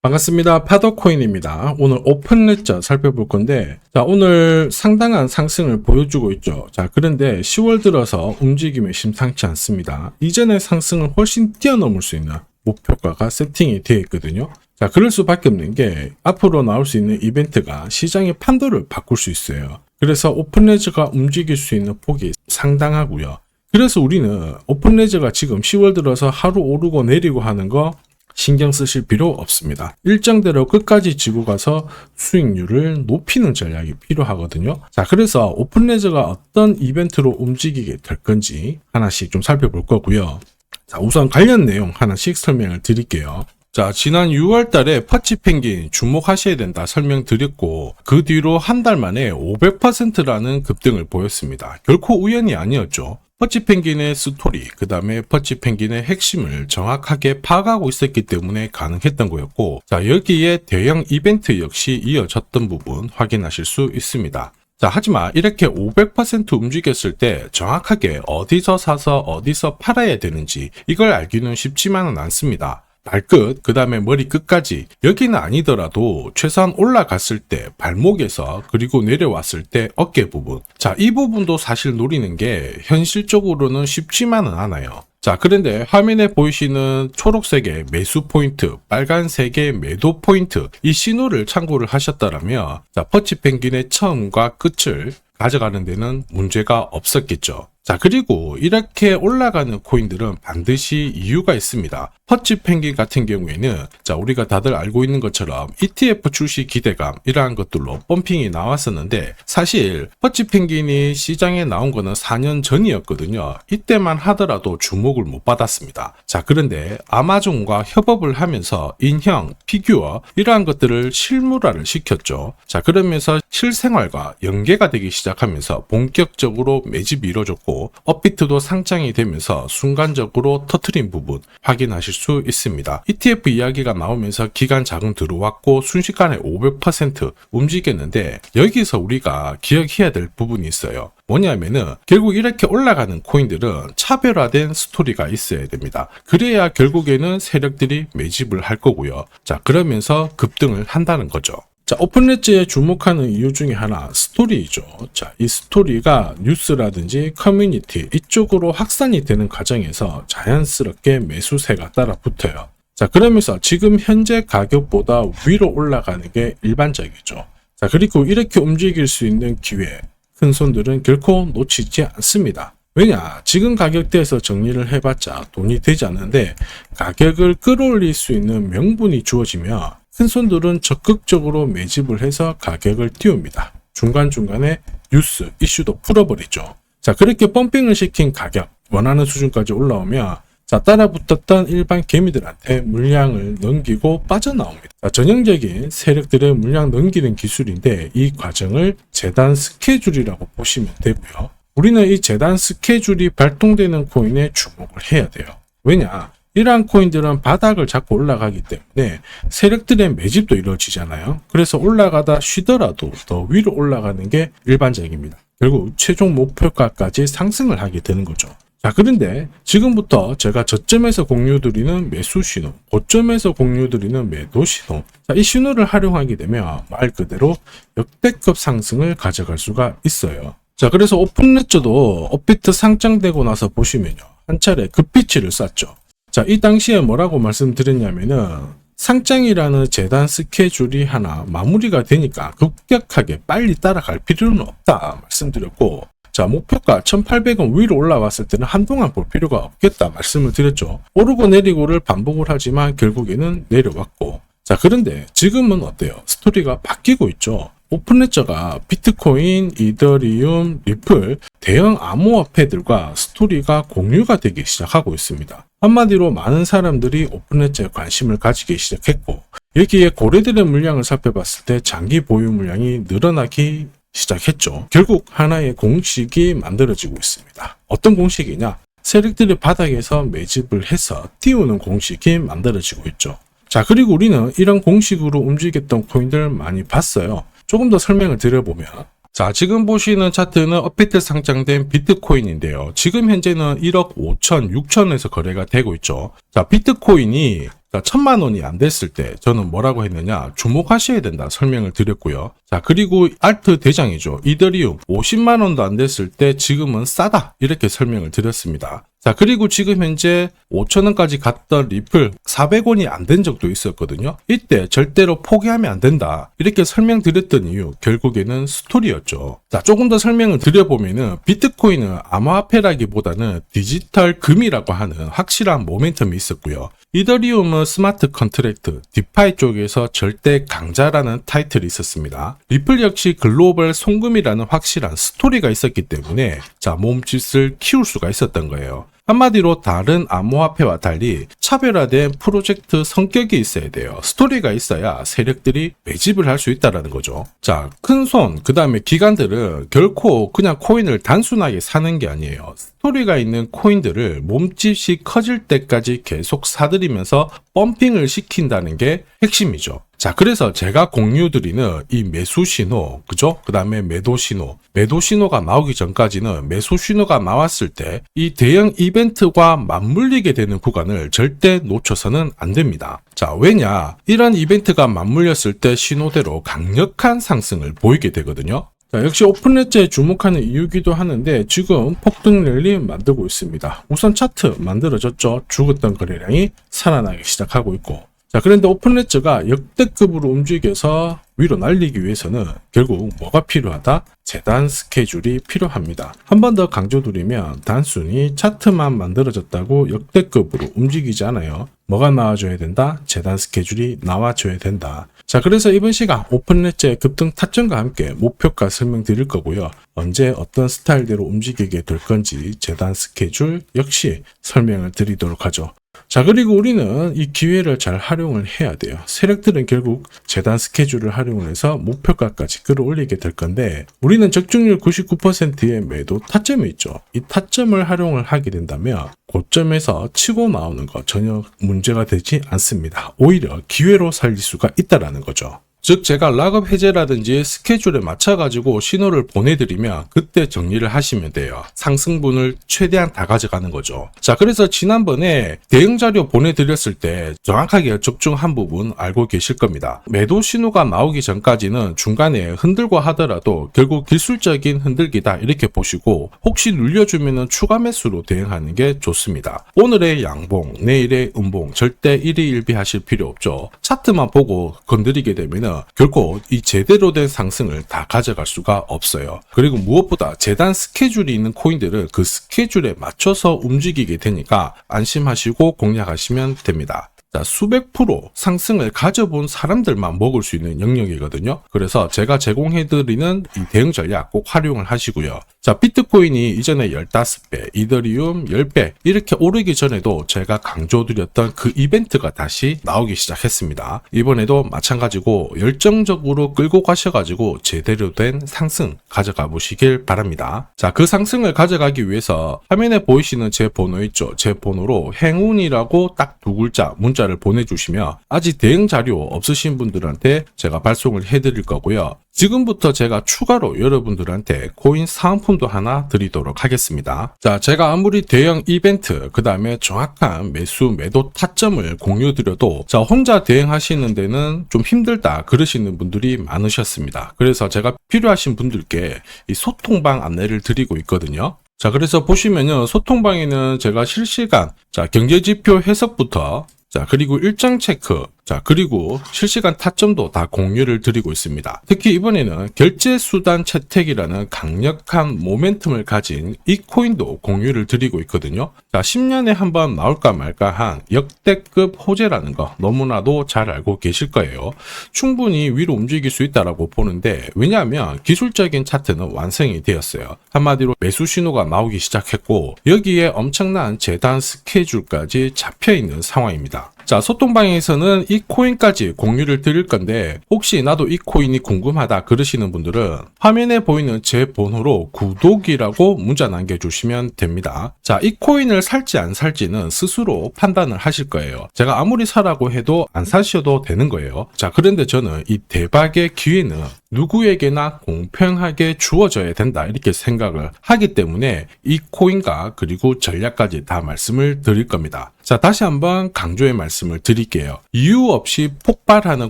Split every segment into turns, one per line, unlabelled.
반갑습니다. 파더코인입니다. 오늘 오픈레저 살펴볼 건데, 자, 오늘 상당한 상승을 보여주고 있죠. 자, 그런데 10월 들어서 움직임이 심상치 않습니다. 이전의 상승을 훨씬 뛰어넘을 수 있는 목표가가 세팅이 되어 있거든요. 자, 그럴 수밖에 없는 게 앞으로 나올 수 있는 이벤트가 시장의 판도를 바꿀 수 있어요. 그래서 오픈레저가 움직일 수 있는 폭이 상당하고요. 그래서 우리는 오픈레저가 지금 10월 들어서 하루 오르고 내리고 하는 거 신경 쓰실 필요 없습니다. 일정대로 끝까지 지고 가서 수익률을 높이는 전략이 필요하거든요. 자, 그래서 오픈레저가 어떤 이벤트로 움직이게 될 건지 하나씩 좀 살펴볼 거고요. 자, 우선 관련 내용 하나씩 설명을 드릴게요. 자, 지난 6월 달에 퍼치펭귄 주목하셔야 된다 설명드렸고, 그 뒤로 한 달 만에 500%라는 급등을 보였습니다. 결코 우연이 아니었죠. 퍼치펭귄의 스토리, 그 다음에 퍼치펭귄의 핵심을 정확하게 파악하고 있었기 때문에 가능했던 거였고, 자, 여기에 대형 이벤트 역시 이어졌던 부분 확인하실 수 있습니다. 자, 하지만 이렇게 500% 움직였을 때 정확하게 어디서 사서 어디서 팔아야 되는지 이걸 알기는 쉽지만은 않습니다. 발끝, 그 다음에 머리 끝까지, 여기는 아니더라도 최소한 올라갔을 때 발목에서, 그리고 내려왔을 때 어깨 부분, 자, 이 부분도 사실 노리는 게 현실적으로는 쉽지만은 않아요. 자, 그런데 화면에 보이시는 초록색의 매수 포인트, 빨간색의 매도 포인트, 이 신호를 참고를 하셨다면, 자, 퍼치펭귄의 처음과 끝을 가져가는 데는 문제가 없었겠죠. 자, 그리고 이렇게 올라가는 코인들은 반드시 이유가 있습니다. 퍼치펭귄 같은 경우에는, 자, 우리가 다들 알고 있는 것처럼 ETF 출시 기대감, 이러한 것들로 펌핑이 나왔었는데, 사실 퍼치펭귄이 시장에 나온 거는 4년 전이었거든요. 이때만 하더라도 주목을 못 받았습니다. 자, 그런데 아마존과 협업을 하면서 인형, 피규어, 이러한 것들을 실물화를 시켰죠. 자, 그러면서 실생활과 연계가 되기 시작하면서 본격적으로 매집이 이루어졌고, 업비트도 상장이 되면서 순간적으로 터트린 부분 확인하실 수 있습니다. ETF 이야기가 나오면서 기관 자금 들어왔고 순식간에 500% 움직였는데, 여기서 우리가 기억해야 될 부분이 있어요. 뭐냐면은 결국 이렇게 올라가는 코인들은 차별화된 스토리가 있어야 됩니다. 그래야 결국에는 세력들이 매집을 할 거고요. 자, 그러면서 급등을 한다는 거죠. 자, 오픈레저에 주목하는 이유 중에 하나, 스토리이죠. 자, 이 스토리가 뉴스라든지 커뮤니티 이쪽으로 확산이 되는 과정에서 자연스럽게 매수세가 따라 붙어요. 자, 그러면서 지금 현재 가격보다 위로 올라가는 게 일반적이죠. 자, 그리고 이렇게 움직일 수 있는 기회, 큰 손들은 결코 놓치지 않습니다. 왜냐? 지금 가격대에서 정리를 해봤자 돈이 되지 않는데, 가격을 끌어올릴 수 있는 명분이 주어지면 큰손들은 적극적으로 매집을 해서 가격을 띄웁니다. 중간중간에 뉴스, 이슈도 풀어버리죠. 자, 그렇게 펌핑을 시킨 가격, 원하는 수준까지 올라오면, 자, 따라붙었던 일반 개미들한테 물량을 넘기고 빠져나옵니다. 자, 전형적인 세력들의 물량 넘기는 기술인데, 이 과정을 재단 스케줄이라고 보시면 되고요. 우리는 이 재단 스케줄이 발동되는 코인에 주목을 해야 돼요. 왜냐? 이러한 코인들은 바닥을 잡고 올라가기 때문에 세력들의 매집도 이루어지잖아요. 그래서 올라가다 쉬더라도 더 위로 올라가는 게 일반적입니다. 결국 최종 목표가까지 상승을 하게 되는 거죠. 자, 그런데 지금부터 제가 저점에서 공유드리는 매수 신호, 고점에서 공유드리는 매도 신호, 자, 이 신호를 활용하게 되면 말 그대로 역대급 상승을 가져갈 수가 있어요. 자, 그래서 오픈레저도 업비트 상장되고 나서 보시면요, 한 차례 급비치를 쐈죠. 자, 이 당시에 뭐라고 말씀드렸냐면은, 상장이라는 재단 스케줄이 하나 마무리가 되니까 급격하게 빨리 따라갈 필요는 없다 말씀드렸고, 자, 목표가 1800원 위로 올라왔을 때는 한동안 볼 필요가 없겠다 말씀을 드렸죠. 오르고 내리고를 반복을 하지만 결국에는 내려왔고, 자, 그런데 지금은 어때요? 스토리가 바뀌고 있죠. 오픈레저가 비트코인, 이더리움, 리플, 대형 암호화폐들과 스토리가 공유가 되기 시작하고 있습니다. 한마디로 많은 사람들이 오픈레저에 관심을 가지기 시작했고, 여기에 고래들의 물량을 살펴봤을 때 장기 보유 물량이 늘어나기 시작했죠. 결국 하나의 공식이 만들어지고 있습니다. 어떤 공식이냐? 세력들이 바닥에서 매집을 해서 띄우는 공식이 만들어지고 있죠. 자, 그리고 우리는 이런 공식으로 움직였던 코인들 많이 봤어요. 조금 더 설명을 드려보면, 자, 지금 보시는 차트는 업비트 상장된 비트코인인데요. 지금 현재는 1억 5천, 6천에서 거래가 되고 있죠. 자, 비트코인이 자, 1000만 원이 안 됐을 때 저는 뭐라고 했느냐, 주목하셔야 된다 설명을 드렸고요. 자, 그리고 알트 대장이죠. 이더리움 50만 원도 안 됐을 때 지금은 싸다 이렇게 설명을 드렸습니다. 자, 그리고 지금 현재 5,000원까지 갔던 리플 400원이 안 된 적도 있었거든요. 이때 절대로 포기하면 안 된다 이렇게 설명드렸던 이유, 결국에는 스토리였죠. 자, 조금 더 설명을 드려보면은 비트코인은 암호화폐라기보다는 디지털 금이라고 하는 확실한 모멘텀이 있었고요. 이더리움은 스마트 컨트랙트, 디파이 쪽에서 절대 강자라는 타이틀이 있었습니다. 리플 역시 글로벌 송금이라는 확실한 스토리가 있었기 때문에 자, 몸짓을 키울 수가 있었던 거예요. 한마디로 다른 암호화폐와 달리 차별화된 프로젝트 성격이 있어야 돼요. 스토리가 있어야 세력들이 매집을 할 수 있다는 거죠. 자, 큰손, 그 다음에 기관들은 결코 그냥 코인을 단순하게 사는 게 아니에요. 스토리가 있는 코인들을 몸집이 커질 때까지 계속 사들이면서 펌핑을 시킨다는 게 핵심이죠. 자, 그래서 제가 공유드리는 이 매수 신호, 그죠? 그 다음에 매도 신호가 나오기 전까지는 매수 신호가 나왔을 때 이 대형 이벤트와 맞물리게 되는 구간을 절대 놓쳐서는 안 됩니다. 자, 왜냐? 이런 이벤트가 맞물렸을 때 신호대로 강력한 상승을 보이게 되거든요. 자, 역시 오픈렛즈에 주목하는 이유기도 하는데 지금 폭등 랠리 만들고 있습니다. 우선 차트 만들어졌죠. 죽었던 거래량이 살아나기 시작하고 있고, 자, 그런데 오픈렛즈가 역대급으로 움직여서 위로 날리기 위해서는 결국 뭐가 필요하다? 재단 스케줄이 필요합니다. 한 번 더 강조드리면 단순히 차트만 만들어졌다고 역대급으로 움직이지 않아요. 뭐가 나와줘야 된다? 재단 스케줄이 나와줘야 된다. 자, 그래서 이번 시간 오픈렛즈의 급등 타점과 함께 목표가 설명드릴 거고요. 언제 어떤 스타일대로 움직이게 될 건지 재단 스케줄 역시 설명을 드리도록 하죠. 자, 그리고 우리는 이 기회를 잘 활용을 해야 돼요. 세력들은 결국 재단 스케줄을 활용을 해서 목표가까지 끌어올리게 될 건데, 우리는 적중률 99%의 매도 타점이 있죠. 이 타점을 활용을 하게 된다면 고점에서 치고 나오는 거 전혀 문제가 되지 않습니다. 오히려 기회로 살릴 수가 있다는 거죠. 즉, 제가 락업 해제라든지 스케줄에 맞춰가지고 신호를 보내드리면 그때 정리를 하시면 돼요. 상승분을 최대한 다 가져가는 거죠. 자, 그래서 지난번에 대응 자료 보내드렸을 때 정확하게 적중한 부분 알고 계실 겁니다. 매도 신호가 나오기 전까지는 중간에 흔들고 하더라도 결국 기술적인 흔들기다 이렇게 보시고, 혹시 눌려주면 추가 매수로 대응하는 게 좋습니다. 오늘의 양봉, 내일의 음봉 절대 일희일비하실 필요 없죠. 차트만 보고 건드리게 되면 결코 이 제대로 된 상승을 다 가져갈 수가 없어요. 그리고 무엇보다 재단 스케줄이 있는 코인들은 그 스케줄에 맞춰서 움직이게 되니까 안심하시고 공략하시면 됩니다. 자, 수백 프로 상승을 가져본 사람들만 먹을 수 있는 영역이거든요. 그래서 제가 제공해드리는 이 대응 전략 꼭 활용을 하시고요. 자, 비트코인이 이전에 15배, 이더리움 10배 이렇게 오르기 전에도 제가 강조드렸던 그 이벤트가 다시 나오기 시작했습니다. 이번에도 마찬가지고 열정적으로 끌고 가셔가지고 제대로 된 상승 가져가 보시길 바랍니다. 자, 그 상승을 가져가기 위해서 화면에 보이시는 제 번호 있죠. 제 번호로 행운이라고 딱 두 글자 문자를 보내주시면 아직 대응 자료 없으신 분들한테 제가 발송을 해드릴 거고요. 지금부터 제가 추가로 여러분들한테 코인 사은품도 하나 드리도록 하겠습니다. 자, 제가 아무리 대형 이벤트, 그 다음에 정확한 매수, 매도 타점을 공유드려도 자, 혼자 대응하시는 데는 좀 힘들다 그러시는 분들이 많으셨습니다. 그래서 제가 필요하신 분들께 이 소통방 안내를 드리고 있거든요. 자, 그래서 보시면요, 소통방에는 제가 실시간 경제지표 해석부터 그리고 일정 체크, 그리고 실시간 타점도 다 공유를 드리고 있습니다. 특히 이번에는 결제수단 채택이라는 강력한 모멘텀을 가진 이 코인도 공유를 드리고 있거든요. 10년에 한 번 나올까 말까 한 역대급 호재라는 거 너무나도 잘 알고 계실 거예요. 충분히 위로 움직일 수 있다고 보는데, 왜냐하면 기술적인 차트는 완성이 되었어요. 한마디로 매수 신호가 나오기 시작했고, 여기에 엄청난 재단 스케줄까지 잡혀있는 상황입니다. 자, 소통방에서는 이 코인까지 공유를 드릴 건데, 혹시 나도 이 코인이 궁금하다 그러시는 분들은 화면에 보이는 제 번호로 구독이라고 문자 남겨주시면 됩니다. 자, 이 코인을 살지 안 살지는 스스로 판단을 하실 거예요. 제가 아무리 사라고 해도 안 사셔도 되는 거예요. 자, 그런데 저는 이 대박의 기회는 누구에게나 공평하게 주어져야 된다 이렇게 생각을 하기 때문에 이 코인과 그리고 전략까지 다 말씀을 드릴 겁니다. 자, 다시 한번 강조의 말씀을 드릴게요. 이유 없이 폭발하는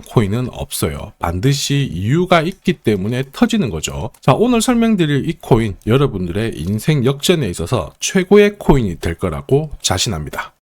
코인은 없어요. 반드시 이유가 있기 때문에 터지는 거죠. 자, 오늘 설명드릴 이 코인, 여러분들의 인생 역전에 있어서 최고의 코인이 될 거라고 자신합니다.